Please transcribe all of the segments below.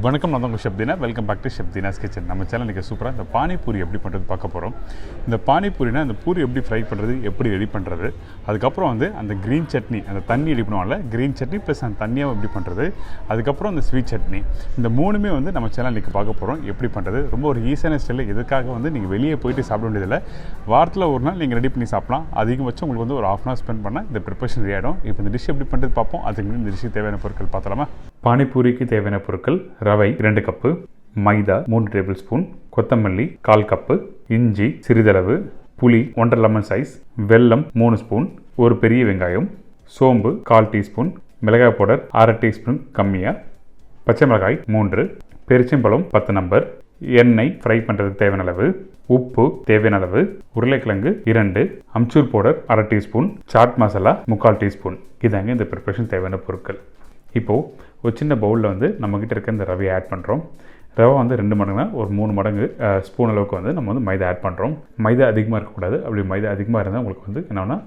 வணக்கம், நான் உங்கள் chef Dheena. Welcome back to chef Dheena's kitchen. நம்ம சேனலுக்கு சூப்பராக இந்த பானிபூரி எப்படி பண்ணுறது பார்க்க போகிறோம். இந்த பானிபூரினா அந்த பூரி எப்படி ஃப்ரை பண்ணுறது, எப்படி ரெடி பண்ணுறது, அதுக்கப்புறம் வந்து அந்த க்ரீன் சட்னி, அந்த தண்ணி ரெடி பண்ணுவாங்கல்ல க்ரீன் சட்னி ப்ளஸ் அந்த தண்ணியாக எப்படி பண்ணுறது, அதுக்கப்புறம் அந்த ஸ்வீட் சட்னி, இந்த மூணுமே வந்து நம்ம சேனலுக்கு பார்க்க போகிறோம் எப்படி பண்ணுறது. ரொம்ப ஒரு ஈஸியான ஸ்டைலில் எதுக்காக வந்து நீங்கள் வெளியே போயிட்டு சாப்பிட வேண்டியதில்லை. வாரத்தில் ஒரு நாள் நீங்கள் ரெடி பண்ணி சாப்பிடலாம். அதிகபட்சம் உங்களுக்கு வந்து ஒரு ½ hour ஸ்பெண்ட் பண்ணால் இந்த ப்ரிப்பரேஷன் ரெடி ஆகிடும். இப்போ இந்த டிஷ் எப்படி பண்ணுறது பார்ப்போம். அதுக்கு முன்னாடி இந்த டிஷ்ஷுக்கு தேவையான பொருட்கள் பார்த்தலாமா. பானிபூரிக்கு தேவையான பொருட்கள்: ரவை 2 கப்பு, மைதா 3 டேபிள் ஸ்பூன், கொத்தமல்லி 1/4 கப்பு, இஞ்சி சிறிதளவு, புளி 1½ லெமன் சைஸ், வெல்லம் 3 ஸ்பூன், ஒரு பெரிய வெங்காயம், சோம்பு 1/4 டீஸ்பூன், மிளகாய் பவுடர் 1/2 டீஸ்பூன் கம்மியாக, பச்சை மிளகாய் 3, பெருச்சம்பழம் 10 நம்பர், எண்ணெய் ஃப்ரை பண்ணுறதுக்கு தேவையான அளவு, உப்பு தேவையான அளவு, உருளைக்கிழங்கு 2, amchur powder 1/2 teaspoon, chaat masala 3/4 teaspoon. இதாங்க இந்த ப்ரிப்பரேஷன் தேவையான பொருட்கள். இப்போது ஒரு சின்ன பவுலில் வந்து நம்மக்கிட்ட இருக்க இந்த ரவையை ஆட் பண்ணுறோம். ரவை வந்து 2 மடங்குனா ஒரு 3 மடங்கு ஸ்பூன் அளவுக்கு வந்து நம்ம வந்து மைதா ஆட் பண்ணுறோம். மைதா அதிகமாக இருக்கக்கூடாது. அப்படி மைதா அதிகமாக இருந்தால் உங்களுக்கு வந்து என்னன்னா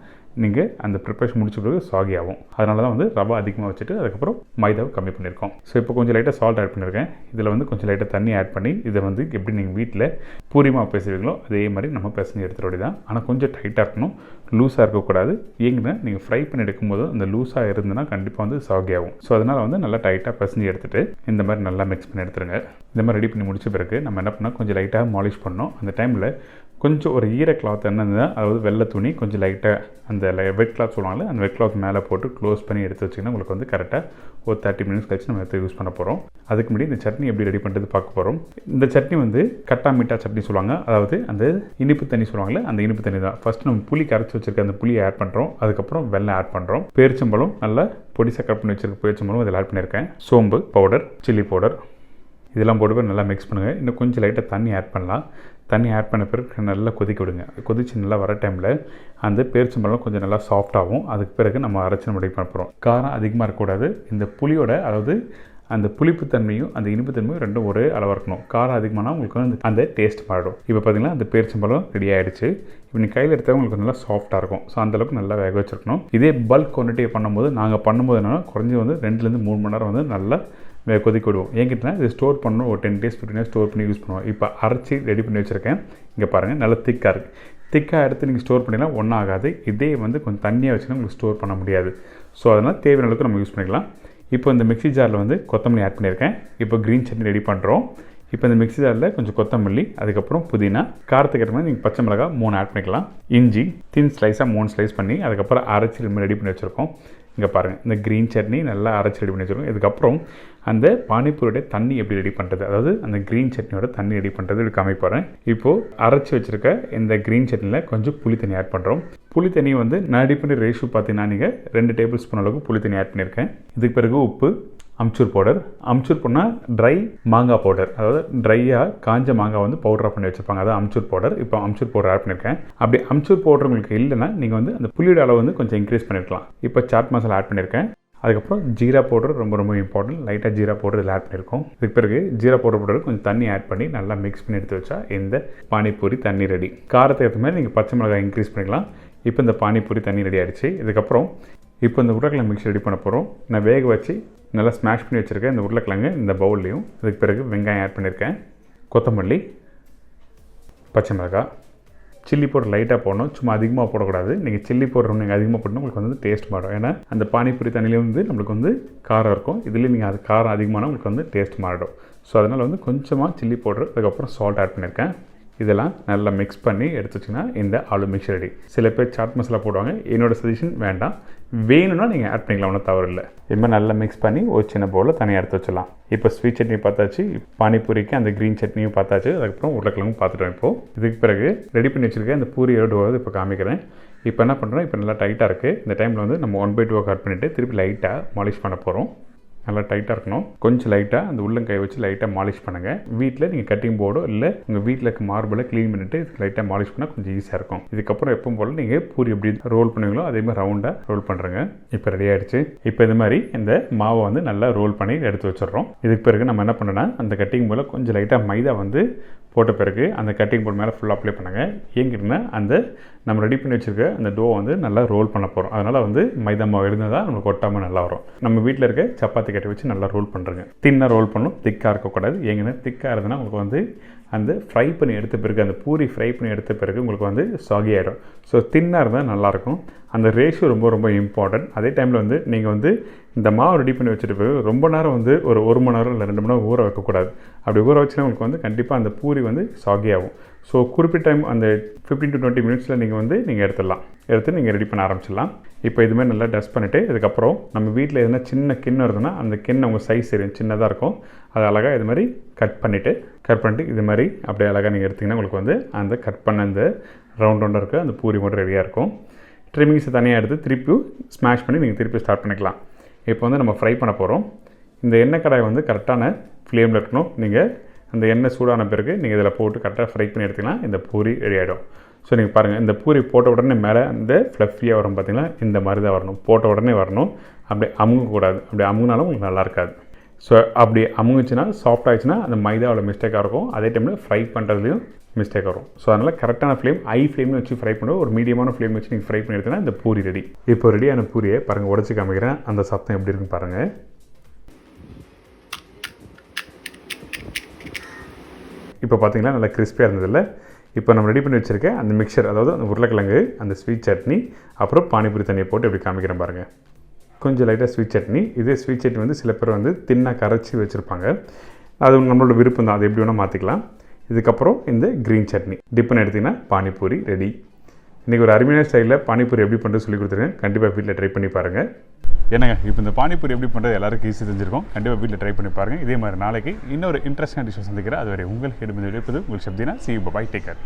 நீங்கள் அந்த ப்ரிப்பரேஷன் முடிச்ச பிறகு சாகி ஆகும். அதனால தான் வந்து ரவை அதிகமாக வச்சுட்டு அதுக்கப்புறம் மைதாவை கம்மி பண்ணியிருக்கோம். ஸோ இப்போ கொஞ்சம் லைட்டாக சால்ட் ஆட் பண்ணியிருக்கேன். இதில் வந்து கொஞ்சம் லைட்டாக தண்ணி ஆட் பண்ணி இதை வந்து எப்படி நீங்கள் வீட்டில் பூரி மாவு பேசுவீங்களோ அதே மாதிரி நம்ம பேசஞ்சு எடுத்துகிற தான். ஆனால் கொஞ்சம் டைட்டாக இருக்கணும், லூஸாக இருக்கக்கூடாது. ஏங்கன்னா நீங்கள் ஃப்ரை பண்ணி எடுக்கும்போது அந்த லூஸாக இருந்ததுன்னா கண்டிப்பாக வந்து சாகி ஆகும். ஸோ அதனால் வந்து நல்லா டைட்டாக பேசஞ்சு எடுத்துகிட்டு இந்த மாதிரி நல்லா மிக்ஸ் பண்ணி எடுத்துருங்க. இந்த மாதிரி ரெடி பண்ணி முடிச்ச பிறகு நம்ம என்ன பண்ணால் கொஞ்சம் லைட்டாக மாலிஷ் பண்ணோம். அந்த டைமில் கொஞ்சம் ஒரு ஈர கிளாத் என்னன்னா, அதாவது வெள்ளை துணி கொஞ்சம் லைட்டாக அந்த வெட் கிளாத் சொல்லுவாங்கள்ல, அந்த வெட் கிளாத் மேலே போட்டு க்ளோஸ் பண்ணி எடுத்து வச்சிங்கன்னா உங்களுக்கு வந்து கரெக்டாக ஒரு 30 மினிட்ஸ் கழிச்சு நம்ம எடுத்து யூஸ் பண்ண போகிறோம். அதுக்கு முன்னாடி இந்த சட்னி எப்படி ரெடி பண்ணுறது பார்க்க போகிறோம். இந்த சட்னி வந்து கட்டா மீட்டா சட்னி சொல்லுவாங்க. அதாவது அந்த இனிப்பு தண்ணி சொல்லுவாங்கள்ல, அந்த இனிப்பு தண்ணி தான். ஃபஸ்ட்டு நம்ம புளி கரைச்சி வச்சிருக்க அந்த புளியை ஆட் பண்ணுறோம். அதுக்கப்புறம் வெல்லம் ஆட் பண்ணுறோம். பேரிச்சம்பழம் நல்லா பொடிசாக கட் பண்ணி வச்சிருக்க பேரிச்சம்பழம் இதில் ஆட் பண்ணியிருக்கேன். சோம்பு பவுடர், சில்லி பவுடர் இதெல்லாம் போட்டு நல்லா மிக்ஸ் பண்ணுங்கள். இன்னும் கொஞ்சம் லைட்டாக தண்ணி ஆட் பண்ணலாம். தண்ணி ஆட் பண்ண பிறகு நல்லா கொதிக்க விடுங்க. கொதிச்சு நல்லா வர டைமில் அந்த பேரிச்சம்பழம் கொஞ்சம் நல்லா சாஃப்டாகும். அதுக்கு பிறகு நம்ம அரைச்சி நம்ம ரெடி பண்ண போகிறோம். காரம் அதிகமாக இருக்கக்கூடாது. இந்த புளியோட அதாவது அந்த புளிப்புத்தன்மையும் அந்த இனிப்புத்தன்மையும் ரெண்டும் ஒரே அளவாக இருக்கணும். காரம் அதிகமானால் உங்களுக்கு வந்து அந்த டேஸ்ட் மாறிடும். இப்போ பார்த்தீங்கன்னா அந்த பேரிச்சம்பழம் ரெடி ஆகிடுச்சு. இப்போ நீங்கள் கையில் எடுத்தால் உங்களுக்கு நல்லா சாஃப்ட்டாக இருக்கும். ஸோ அந்தளவுக்கு நல்லா வேக வச்சுருக்கணும். இதே பல்க் குவான்டிட்டியை பண்ணும்போது நாங்கள் பண்ணும்போது என்னென்னா குறைஞ்சி வந்து 2 3 மணி நேரம் வந்து நல்லா கொதிக்க விடுவோம். ஏங்கிட்டனா இது ஸ்டோர் பண்ணணும். ஒரு 10 days 15 days ஸ்டோர் பண்ணி யூஸ் பண்ணுவோம். இப்போ அரைச்சி ரெடி பண்ணி வச்சுருக்கேன். இங்கே பாருங்கள் நல்லா திக்காக இருக்குது. திக்காக எடுத்து நீங்கள் ஸ்டோர் பண்ணிக்கலாம், ஒன்றும் ஆகாது. இதே வந்து கொஞ்சம் தண்ணியாக வச்சுன்னா உங்களுக்கு ஸ்டோர் பண்ண முடியாது. ஸோ அதனால் தேவையான அளவுக்கு நம்ம யூஸ் பண்ணிக்கலாம். இப்போ இந்த மிக்ஸி ஜாரில் வந்து கொத்தமல்லி ஆட் பண்ணியிருக்கேன். இப்போ க்ரீன் சட்னி ரெடி பண்ணுறோம். இப்போ இந்த மிக்ஸி ஜாரில் கொஞ்சம் கொத்தமல்லி, அதுக்கப்புறம் புதினா, காரத்துக்கு ஏற்ற மாதிரி நீங்கள் பச்சை மிளகாய் 3 ஆட் பண்ணிக்கலாம். இஞ்சி தின் ஸ்லைஸாக 3 ஸ்லைஸ் பண்ணி அதுக்கப்புறம் அரைச்சி ரெடி பண்ணி வச்சுருக்கோம். இங்கே பாருங்கள் இந்த க்ரீன் சட்னி நல்லா அரைச்சி ரெடி பண்ணி வச்சுருக்கோம். இதுக்கப்புறம் அந்த பானிபூரியோட தண்ணி எப்படி ரெடி பண்ணுறது, அதாவது அந்த க்ரீன் சட்னியோட தண்ணி ரெடி பண்ணுறது இப்படி காமிப்பறேன். இப்போது அரைச்சி வச்சுருக்க இந்த க்ரீன் சட்னியில் கொஞ்சம் புளி தண்ணி ஆட் பண்ணுறோம். புளி தண்ணி வந்து நான் ரெடி பண்ணி ரேஷியோ பார்த்தீங்கன்னா நீங்கள் 2 டேபிள் ஸ்பூன் அளவுக்கு புளி தண்ணி ஆட் பண்ணியிருக்கேன். இதுக்கு பிறகு உப்பு, அம்ச்சூர் பவுடர். அம்ச்சூர் பண்ணால் ட்ரை மாங்காய் பவுடர், அதாவது ட்ரையாக காஞ்ச மாங்காய் வந்து பவுடராக பண்ணி வச்சுருப்பாங்க, அதாவது அம்ச்சூர் பவுடர். இப்போ அம்ச்சூர் பவுடர் ஆட் பண்ணியிருக்கேன். அப்படி அம்ச்சூர் பவுடர் உங்களுக்கு இல்லைன்னா நீங்கள் வந்து அந்த புளியோட அளவு வந்து கொஞ்சம் இன்க்ரீஸ் பண்ணியிருக்கலாம். இப்போ சாட் மசாலா ஆட் பண்ணியிருக்கேன். அதுக்கப்புறம் ஜீரா பவுடர் ரொம்ப இம்பார்ட்டன்ட். லைட்டாக ஜீரா பவுடர் இதில் ஆட் பண்ணியிருக்கோம். இதுக்கு பிறகு ஜீரா பவுடர் போட்டு கொஞ்சம் தண்ணி ஆட் பண்ணி நல்லா மிக்ஸ் பண்ணி எடுத்து வச்சா இந்த பானிபூரி தண்ணி ரெடி. காரத்தை ஏற்ற மாதிரி நீங்கள் பச்சை மிளகாய் இன்க்ரீஸ் பண்ணிக்கலாம். இப்போ இந்த பானிபூரி தண்ணி ரெடி ஆகிடுச்சு. இதுக்கப்புறம் இப்போ இந்த உருளைக்கிழங்கு மிக்ஸ் ரெடி பண்ண போகிறோம். நான் வேக வச்சு நல்லா ஸ்மாஷ் பண்ணி வச்சுருக்கேன் இந்த உருளைக்கிழங்கு இந்த பவுல்லையும். இதுக்கு பிறகு வெங்காயம் ஆட் பண்ணியிருக்கேன். கொத்தமல்லி, பச்சை மிளகாய், சில்லி பவுடர் லைட்டாக போடணும். சும்மா அதிகமாக போடக்கூடாது. நீங்கள் சில்லி பவுடர் நீங்கள் அதிகமாக போடணும், உங்களுக்கு வந்து டேஸ்ட் மாறும். ஏன்னா அந்த பானிபூரி தண்ணியிலே வந்து நம்மளுக்கு வந்து காரம் இருக்கும். இதுலேயும் நீங்கள் அது காரம் அதிகமான உங்களுக்கு வந்து டேஸ்ட் மாறிடும். ஸோ அதனால் வந்து கொஞ்சமாக சில்லி பவுடர் அதுக்கப்புறம் சால்ட் ஆட் பண்ணியிருக்கேன். இதெல்லாம் நல்லா மிக்ஸ் பண்ணி எடுத்து வச்சிங்கன்னா இந்த ஆலு மிக்ஸ் ரெடி. சில பேர் சாட் மசாலா போடுவாங்க. என்னோடய சஜஷன் வேண்டாம். வேணும்னா நீங்கள் ஆட் பண்ணிக்கலாம், ஒன்றும் தவறு இல்லை. இது மாதிரி நல்லா மிக்ஸ் பண்ணி ஒரு சின்ன பவுலில் தனியாக எடுத்து வச்சிடலாம். இப்போ ஸ்வீட் சட்னி பார்த்தாச்சு, பானிபூரிக்கு அந்த க்ரீன் சட்னியும் பார்த்தாச்சு, அதுக்கப்புறம் உருளைக்கிழங்கும் பார்த்துட்டோம். இப்போது இதுக்கு பிறகு ரெடி பண்ணி வச்சுருக்கேன் இந்த பூரி எடுவது இப்போ காமிக்கிறேன். இப்போ என்ன பண்ணுறோம், இப்போ நல்லா டைட்டாக இருக்குது. இந்த டைமில் வந்து நம்ம 1/2 கட் பண்ணிவிட்டு திருப்பி லைட்டாக மாலிஷ் பண்ண போகிறோம். நல்லா டைட்டாக இருக்கணும். கொஞ்சம் லைட்டாக அந்த உள்ளங்கை வச்சு லைட்டாக மாலிஷ் பண்ணுங்கள். வீட்டில் நீங்கள் கட்டிங் போர்டோ இல்லை உங்கள் வீட்டில் இருக்க மார்பிளை க்ளீன் பண்ணிவிட்டு லைட்டாக மாலிஷ் பண்ணால் கொஞ்சம் ஈஸியாக இருக்கும். இதுக்கப்புறம் எப்பவும் போல் நீங்கள் பூரி எப்படி ரோல் பண்ணுவீங்களோ அதே மாதிரி ரவுண்டாக ரோல் பண்ணுறங்க. இப்போ ரெடி ஆகிடுச்சு. இப்போ இது மாதிரி இந்த மாவை வந்து நல்லா ரோல் பண்ணி எடுத்து வச்சிடுறோம். இதுக்கு பிறகு நம்ம என்ன பண்ணோன்னா அந்த கட்டிங் போர்டில் கொஞ்சம் லைட்டாக மைதா வந்து போட்ட பிறகு அந்த கட்டிங் போர்டு மேலே ஃபுல்லாக அப்ளை பண்ணுங்கள். ஏங்கிட்டனா அந்த நம்ம ரெடி பண்ணி வச்சுருக்க அந்த டோ வந்து நல்லா ரோல் பண்ண போகிறோம். அதனால் வந்து மைதா மாவு இருந்தால் தான் நம்மளுக்கு ஒட்டாமல் நல்லா வரும். நம்ம வீட்டில் இருக்க சப்பாத்தி கட்டை வச்சு நல்லா ரோல் பண்ணுறேங்க. தின்னாக ரோல் பண்ணணும், திக்காக இருக்கக்கூடாது. ஏங்கன்னா திக்காக இருந்ததுன்னா உங்களுக்கு வந்து அந்த ஃப்ரை பண்ணி எடுத்த பிறகு அந்த பூரி ஃப்ரை பண்ணி எடுத்த பிறகு உங்களுக்கு வந்து சாகி ஆகிடும். ஸோ தின்னாக இருந்தால் நல்லாயிருக்கும். அந்த ரேஷியோ ரொம்ப ரொம்ப இம்பார்ட்டன்ட். அதே டைமில் வந்து நீங்கள் வந்து இந்த மாவு ரெடி பண்ணி வச்சுட்டு பிறகு ரொம்ப நேரம் வந்து ஒரு மணி நேரம் இல்லை 2 மணி நேரம் ஊற வைக்கக்கூடாது. அப்படி ஊற வச்சுன்னா உங்களுக்கு வந்து கண்டிப்பாக அந்த பூரி வந்து சாகி ஆகும். ஸோ குறிப்பிட்ட டைம் அந்த 15 to 20 மினிட்ஸில் நீங்கள் எடுத்து நீங்கள் ரெடி பண்ண ஆரம்பிச்சிடலாம். இப்போ இதுமாதிரி நல்லா டஸ்ட் பண்ணிவிட்டு இதுக்கப்புறம் நம்ம வீட்டில் எதுனா சின்ன கிண்ணம் இருந்ததுன்னா அந்த கிண்ணம் உங்கள் சைஸ் தெரியும், சின்னதாக இருக்கும். அது அழகாக இது மாதிரி கட் பண்ணிவிட்டு இது மாதிரி அப்படியே அழகாக நீங்கள் எடுத்திங்கன்னா உங்களுக்கு வந்து அந்த கட் பண்ண அந்த ரவுண்டாக இருக்க அந்த பூரி மட்டும் ரெடியாக இருக்கும். ட்ரிம்மிங்ஸை தனியாக எடுத்து திருப்பி ஸ்மாஷ் பண்ணி நீங்கள் திருப்பி ஸ்டார்ட் பண்ணிக்கலாம். இப்போ வந்து நம்ம ஃப்ரை பண்ண போகிறோம். இந்த எண்ணெய் கடாய் வந்து கரெக்டான ஃப்ளேமில் இருக்கணும். நீங்கள் அந்த எண்ணெய் சூடான பிறகு நீங்கள் இதில் போட்டு கரெக்டாக ஃப்ரை பண்ணி எடுத்திங்கன்னா இந்த பூரி ரெடி ஆகிடும். ஸோ நீங்கள் பாருங்கள், இந்த பூரி போட்ட உடனே மேலே அந்த ஃப்ளஃபியாக வரும் பார்த்திங்கன்னா, இந்த மாதிரி தான் வரணும். போட்ட உடனே வரணும். அப்படியே அமுங்கக்கூடாது. அப்படி அமுங்கினாலும் உங்களுக்கு நல்லா இருக்காது. ஸோ அப்படி அமுங்குச்சுன்னா சாஃப்ட் ஆகிடுச்சுன்னா அந்த மைதாவில் மிஸ்டேக்காக இருக்கும். அதே டைமில் ஃப்ரை பண்ணுறதுலையும் மிஸ்டேக் வரும். ஸோ அதனால் கரெக்டான ஃப்ளேம் ஃப்ளேமில் வச்சு ஃப்ரை பண்ணுவோம். ஒரு மீடியமான ஃப்ளேம் வச்சு நீங்கள் ஃப்ரை பண்ணி எடுத்தீங்கன்னா இந்த பூரி ரெடி. இப்போ ரெடியான பூரியை பாருங்கள், உடச்சி காமிக்கிறேன். அந்த சத்தம் எப்படி இருக்குன்னு பாருங்கள். இப்போ பார்த்தீங்கன்னா நல்லா கிறிஸ்பியாக இருந்ததில்ல. இப்போ நம்ம ரெடி பண்ணி வச்சுருக்க அந்த மிக்சர், அதாவது அந்த உருளைக்கிழங்கு, அந்த ஸ்வீட் சட்னி, அப்புறம் பானிபூரி தண்ணியை போட்டு எப்படி காமிக்கிறேன் பாருங்கள். கொஞ்சம் லைட்டாக ஸ்வீட் சட்னி. இதே ஸ்வீட் சட்னி வந்து சில பேர் வந்து தின்னாக கரைச்சி வச்சுருப்பாங்க. அது நம்மளோட விருப்பம் தான், அது எப்படி வேணால் மாற்றிக்கலாம். இதுக்கப்புறம் இந்த க்ரீன் சட்னி டிப் பண்ணி எடுத்திங்கன்னா பானிபூரி ரெடி. இன்றைக்கி ஒரு அருமையான ஸ்டைலில் பானிபூரி எப்படி பண்ணுறது சொல்லி கொடுத்துருக்கேன். கண்டிப்பாக வீட்டில் ட்ரை பண்ணி பாருங்கள். என்னங்க, இப்போ இந்த பானிபூரி எப்படி பண்ணுறது எல்லாருக்கும் ஈஸி தெரிஞ்சிருக்கும். கண்டிப்பாக வீட்டில் ட்ரை பண்ணி பாருங்கள். இதே மாதிரி நாளைக்கு இன்னொரு இன்ட்ரெஸ்டிங் டிஷ்ஷை சந்திக்கிறேன். அதுவரை உங்களுக்கு எடுப்பது உங்கள் chef Dheena. See you, bye, take care.